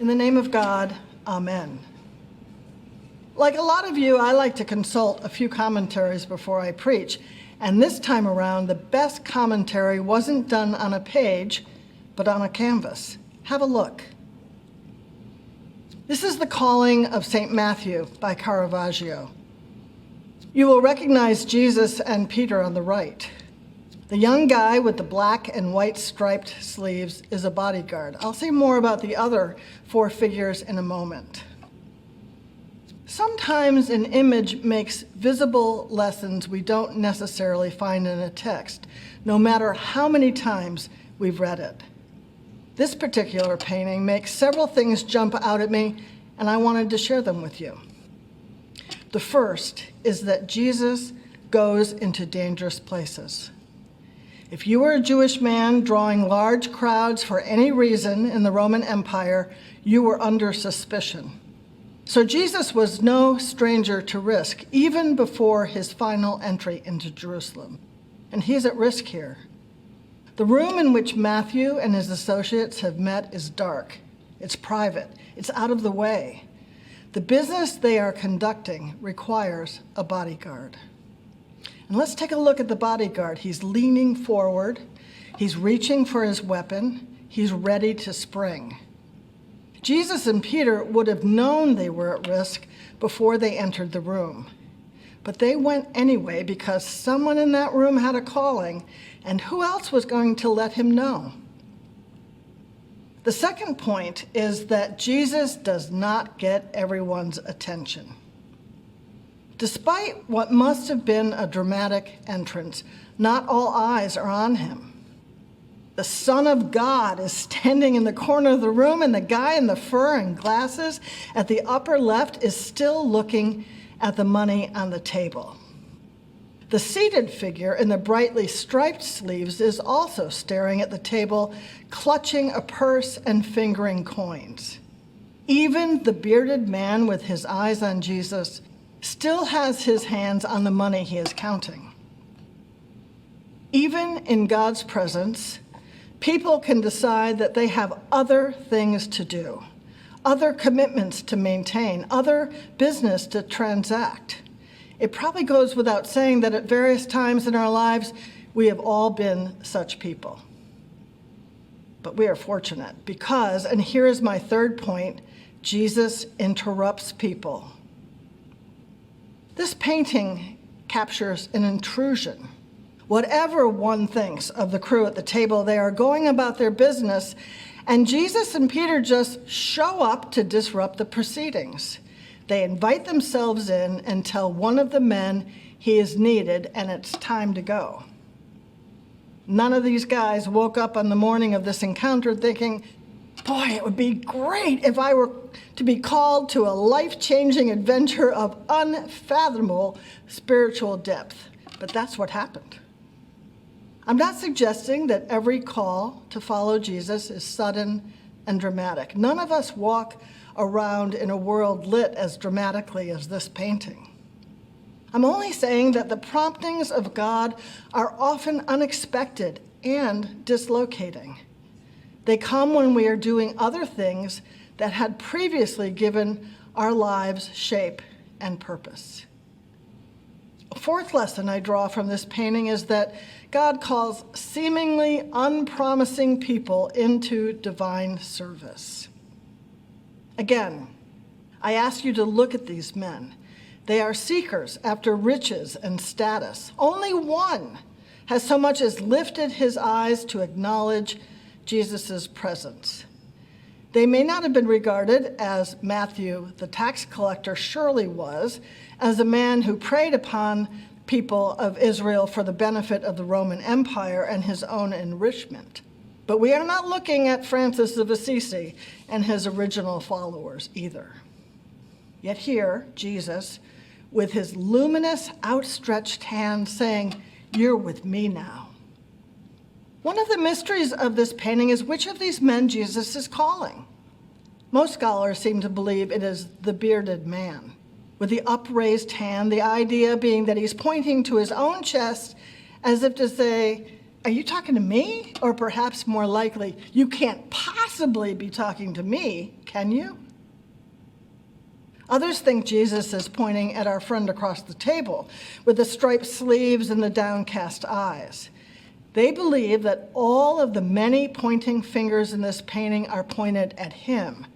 In the name of God, amen. Like a lot of you, I like to consult a few commentaries before I preach, and this time around, the best commentary wasn't done on a page, but on a canvas. Have a look. This is The Calling of St. Matthew by Caravaggio. You will recognize Jesus and Peter on the right. The young guy with the black and white striped sleeves is a bodyguard. I'll say more about the other four figures in a moment. Sometimes an image makes visible lessons we don't necessarily find in a text, no matter how many times we've read it. This particular painting makes several things jump out at me, and I wanted to share them with you. The first is that Jesus goes into dangerous places. If you were a Jewish man drawing large crowds for any reason in the Roman Empire, you were under suspicion. So Jesus was no stranger to risk, even before his final entry into Jerusalem. And he's at risk here. The room in which Matthew and his associates have met is dark. It's private. It's out of the way. The business they are conducting requires a bodyguard. And let's take a look at the bodyguard. He's leaning forward. He's reaching for his weapon. He's ready to spring. Jesus and Peter would have known they were at risk before they entered the room. But they went anyway because someone in that room had a calling, and who else was going to let him know? The second point is that Jesus does not get everyone's attention. Despite what must have been a dramatic entrance, not all eyes are on him. The Son of God is standing in the corner of the room, and the guy in the fur and glasses at the upper left is still looking at the money on the table. The seated figure in the brightly striped sleeves is also staring at the table, clutching a purse and fingering coins. Even the bearded man with his eyes on Jesus still has his hands on the money he is counting. Even in God's presence, people can decide that they have other things to do, other commitments to maintain, other business to transact. It probably goes without saying that at various times in our lives, we have all been such people. But we are fortunate because, and here is my third point, Jesus interrupts people. This painting captures an intrusion. Whatever one thinks of the crew at the table, they are going about their business, and Jesus and Peter just show up to disrupt the proceedings. They invite themselves in and tell one of the men he is needed and it's time to go. None of these guys woke up on the morning of this encounter thinking, boy, it would be great if I were to be called to a life-changing adventure of unfathomable spiritual depth. But that's what happened. I'm not suggesting that every call to follow Jesus is sudden and dramatic. None of us walk around in a world lit as dramatically as this painting. I'm only saying that the promptings of God are often unexpected and dislocating. They come when we are doing other things that had previously given our lives shape and purpose. A fourth lesson I draw from this painting is that God calls seemingly unpromising people into divine service. Again, I ask you to look at these men. They are seekers after riches and status. Only one has so much as lifted his eyes to acknowledge Jesus' presence. They may not have been regarded, as Matthew, the tax collector, surely was, as a man who preyed upon people of Israel for the benefit of the Roman Empire and his own enrichment. But we are not looking at Francis of Assisi and his original followers either. Yet here, Jesus, with his luminous outstretched hand saying, "You're with me now." One of the mysteries of this painting is which of these men Jesus is calling. Most scholars seem to believe it is the bearded man. With the upraised hand, the idea being that he's pointing to his own chest as if to say, Are you talking to me? Or perhaps more likely, you can't possibly be talking to me, can you? Others think Jesus is pointing at our friend across the table with the striped sleeves and the downcast eyes. They believe that all of the many pointing fingers in this painting are pointed at him,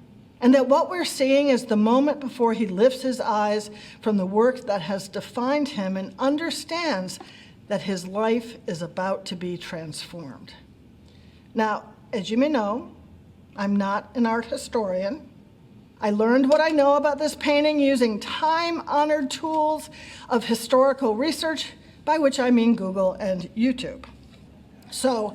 and that what we're seeing is the moment before he lifts his eyes from the work that has defined him and understands that his life is about to be transformed. Now, as you may know, I'm not an art historian. I learned what I know about this painting using time-honored tools of historical research, by which I mean Google and YouTube. So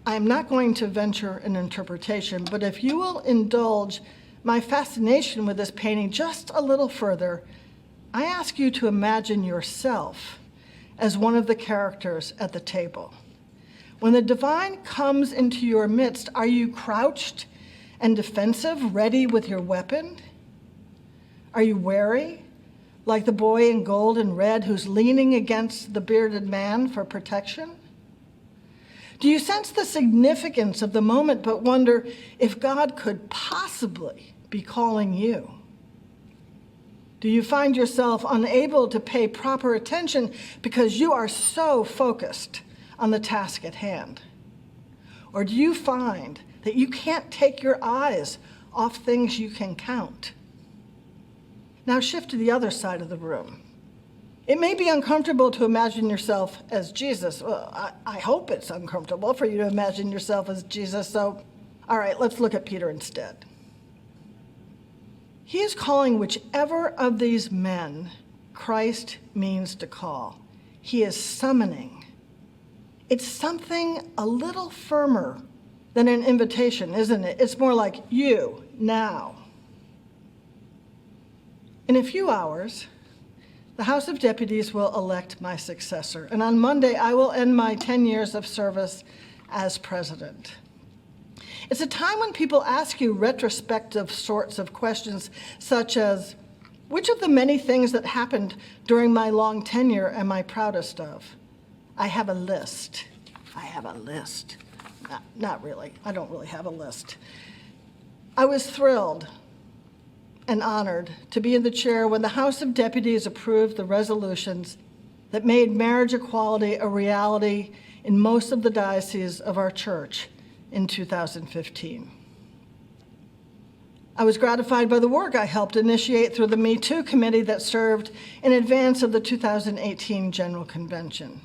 I'm not going to venture an interpretation, but if you will indulge my fascination with this painting just a little further, I ask you to imagine yourself as one of the characters at the table. When the divine comes into your midst, are you crouched and defensive, ready with your weapon? Are you wary, like the boy in gold and red who's leaning against the bearded man for protection? Do you sense the significance of the moment but wonder if God could possibly be calling you? Do you find yourself unable to pay proper attention because you are so focused on the task at hand? Or do you find that you can't take your eyes off things you can count? Now shift to the other side of the room. It may be uncomfortable to imagine yourself as Jesus. Well, I hope it's uncomfortable for you to imagine yourself as Jesus, so all right, let's look at Peter instead. He is calling whichever of these men Christ means to call. He is summoning. It's something a little firmer than an invitation, isn't it? It's more like you, now. In a few hours, the House of Deputies will elect my successor, and on Monday I will end my 10 years of service as president. It's a time when people ask you retrospective sorts of questions, such as, which of the many things that happened during my long tenure am I proudest of? I have a list. I have a list. Not really. I don't really have a list. I was thrilled and honored to be in the chair when the House of Deputies approved the resolutions that made marriage equality a reality in most of the dioceses of our church in 2015. I was gratified by the work I helped initiate through the Me Too committee that served in advance of the 2018 General Convention.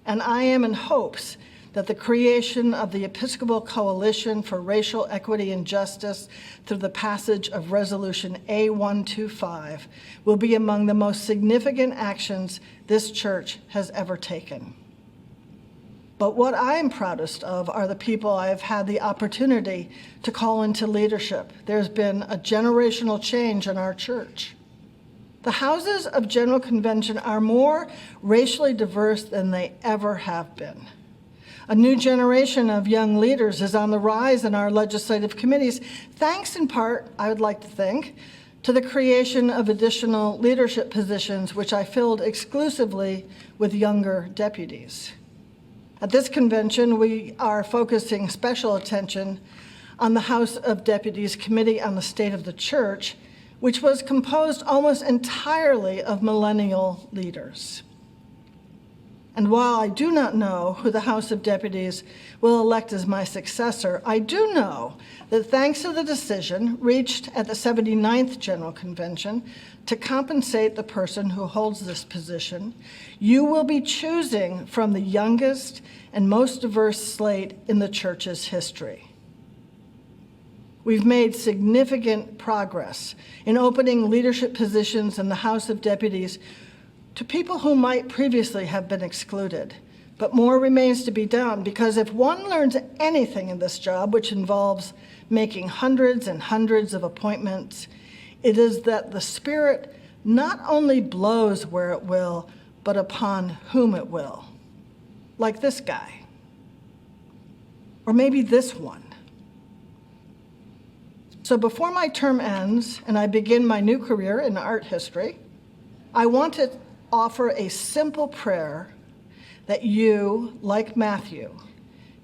And I am in hopes that the creation of the Episcopal Coalition for Racial Equity and Justice through the passage of Resolution A125 will be among the most significant actions this church has ever taken. But what I am proudest of are the people I have had the opportunity to call into leadership. There's been a generational change in our church. The houses of General Convention are more racially diverse than they ever have been. A new generation of young leaders is on the rise in our legislative committees, thanks in part, I would like to think, to the creation of additional leadership positions, which I filled exclusively with younger deputies. At this convention, we are focusing special attention on the House of Deputies Committee on the State of the Church, which was composed almost entirely of millennial leaders. And while I do not know who the House of Deputies will elect as my successor, I do know that thanks to the decision reached at the 79th General Convention to compensate the person who holds this position, you will be choosing from the youngest and most diverse slate in the church's history. We've made significant progress in opening leadership positions in the House of Deputies to people who might previously have been excluded. But more remains to be done, because if one learns anything in this job, which involves making hundreds and hundreds of appointments, it is that the Spirit not only blows where it will, but upon whom it will. Like this guy. Or maybe this one. So before my term ends and I begin my new career in art history, I want to offer a simple prayer that you, like Matthew,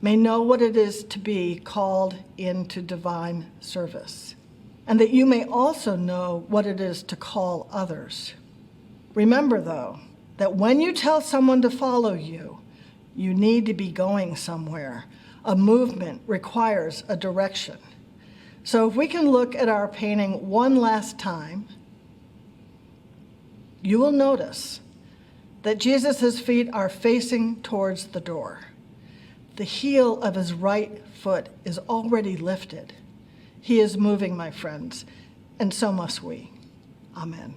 may know what it is to be called into divine service, and that you may also know what it is to call others. Remember, though, that when you tell someone to follow you, you need to be going somewhere. A movement requires a direction. So if we can look at our painting one last time, you will notice that Jesus' feet are facing towards the door. The heel of his right foot is already lifted. He is moving, my friends, and so must we. Amen.